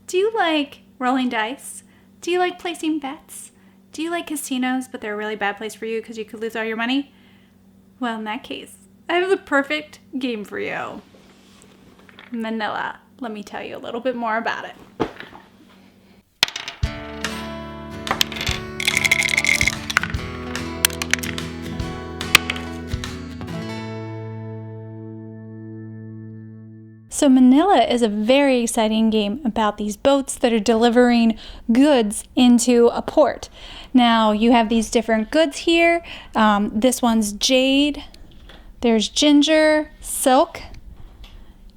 Do you like rolling dice? Do you like placing bets? Do you like casinos, but they're a really bad place for you because you could lose all your money? Well, in that case, I have the perfect game for you. Manila. Let me tell you a little bit more about it. So Manila is a very exciting game about these boats that are delivering goods into a port. Now you have these different goods here. This one's jade, there's ginger, silk,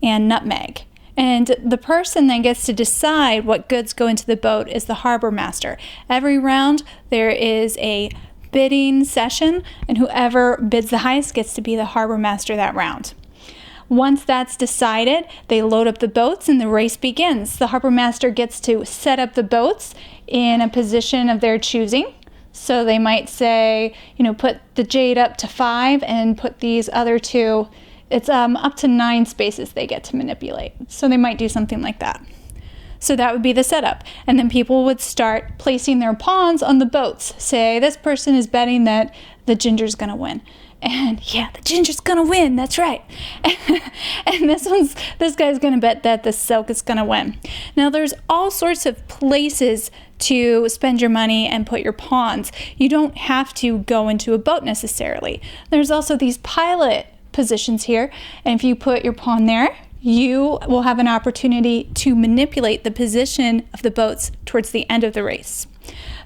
and nutmeg. And the person that gets to decide what goods go into the boat is the harbor master. Every round there is a bidding session, and whoever bids the highest gets to be the harbor master that round. Once that's decided, they load up the boats and the race begins. The harbor master gets to set up the boats in a position of their choosing. So they might say, put the jade up to 5 and put these other 2. It's up to 9 spaces they get to manipulate. So they might do something like that. So that would be the setup. And then people would start placing their pawns on the boats. Say, this person is betting that the ginger's gonna win. And yeah, the ginger's gonna win, that's right. And this guy's gonna bet that the silk is gonna win. Now there's all sorts of places to spend your money and put your pawns. You don't have to go into a boat necessarily. There's also these pilot positions here, and if you put your pawn there, you will have an opportunity to manipulate the position of the boats towards the end of the race.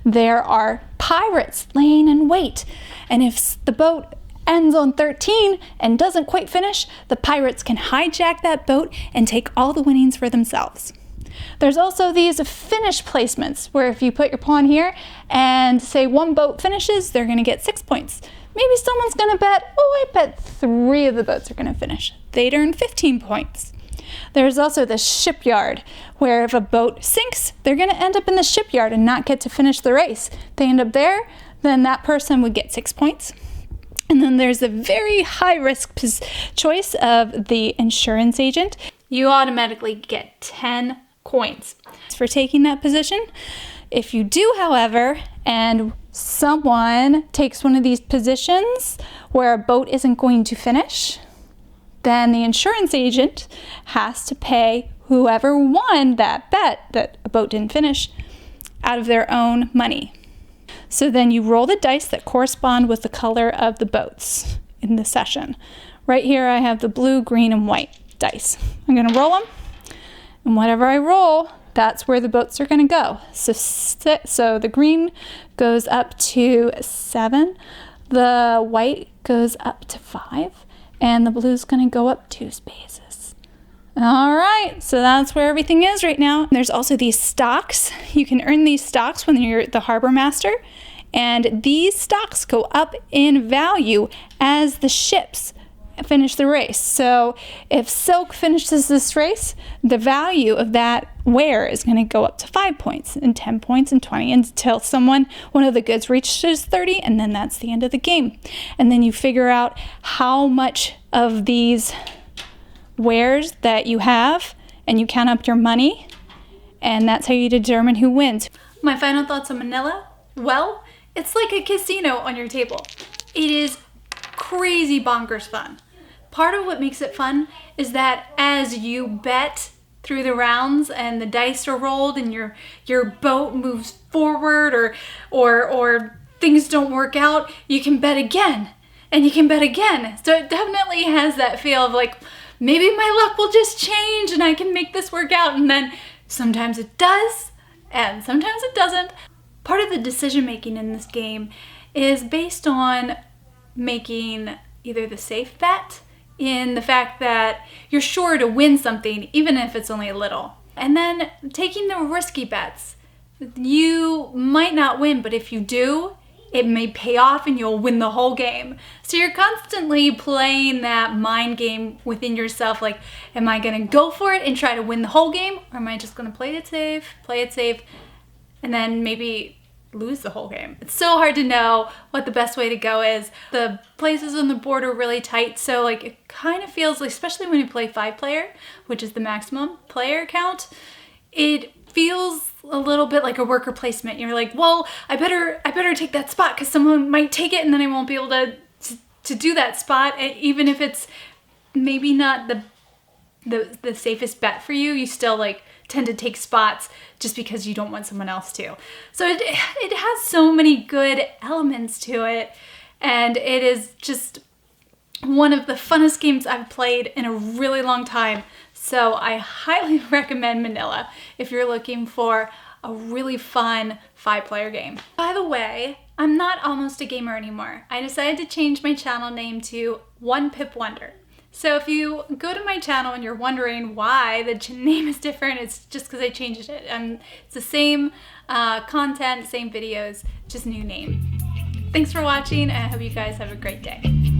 There are pirates laying in wait, and if the boat ends on 13 and doesn't quite finish, the pirates can hijack that boat and take all the winnings for themselves. There's also these finish placements where if you put your pawn here and say one boat finishes, they're going to get 6 points. Maybe someone's going to bet, I bet 3 of the boats are going to finish. They'd earn 15 points. There's also the shipyard, where if a boat sinks, they're going to end up in the shipyard and not get to finish the race. They end up there, then that person would get 6 points. And then there's a very high-risk choice of the insurance agent. You automatically get 10 coins for taking that position. If you do, however, and someone takes one of these positions where a boat isn't going to finish, then the insurance agent has to pay whoever won that bet that a boat didn't finish out of their own money. So then you roll the dice that correspond with the color of the boats in the session. Right here I have the blue, green, and white dice. I'm going to roll them, and whatever I roll, that's where the boats are going to go. So the green goes up to 7, the white goes up to 5, and the blue's going to go up 2 spaces. All right, so that's where everything is right now. There's also these stocks. You can earn these stocks when you're the harbor master, and these stocks go up in value as the ships finish the race. So if silk finishes this race, the value of that ware is going to go up to 5 points and 10 points and 20 until one of the goods reaches 30, and then that's the end of the game. And then you figure out how much of these wares that you have, and you count up your money, and that's how you determine who wins. My final thoughts on Manila? Well, it's like a casino on your table. It is crazy bonkers fun. Part of what makes it fun is that as you bet through the rounds and the dice are rolled and your boat moves forward or things don't work out, you can bet again and you can bet again. So it definitely has that feel of like, maybe my luck will just change and I can make this work out. And then sometimes it does and sometimes it doesn't. Part of the decision making in this game is based on making either the safe bet in the fact that you're sure to win something even if it's only a little, and then taking the risky bets. You might not win, but if you do, it may pay off and you'll win the whole game. So you're constantly playing that mind game within yourself, like, am I gonna go for it and try to win the whole game, or am I just gonna play it safe, and then maybe lose the whole game? It's so hard to know what the best way to go is. The places on the board are really tight, so like it kind of feels like, especially when you play 5-player, which is the maximum player count, it feels a little bit like a worker placement. You're like, well, I better take that spot because someone might take it and then I won't be able to do that spot. Even if it's maybe not the safest bet for you, you still like tend to take spots just because you don't want someone else to. So it has so many good elements to it, and it is just one of the funnest games I've played in a really long time. So I highly recommend Manila if you're looking for a really fun 5-player game. By the way, I'm not almost a gamer anymore. I decided to change my channel name to One Pip Wonder. So if you go to my channel and you're wondering why the name is different, it's just because I changed it. It's the same content, same videos, just new name. Thanks for watching, and I hope you guys have a great day.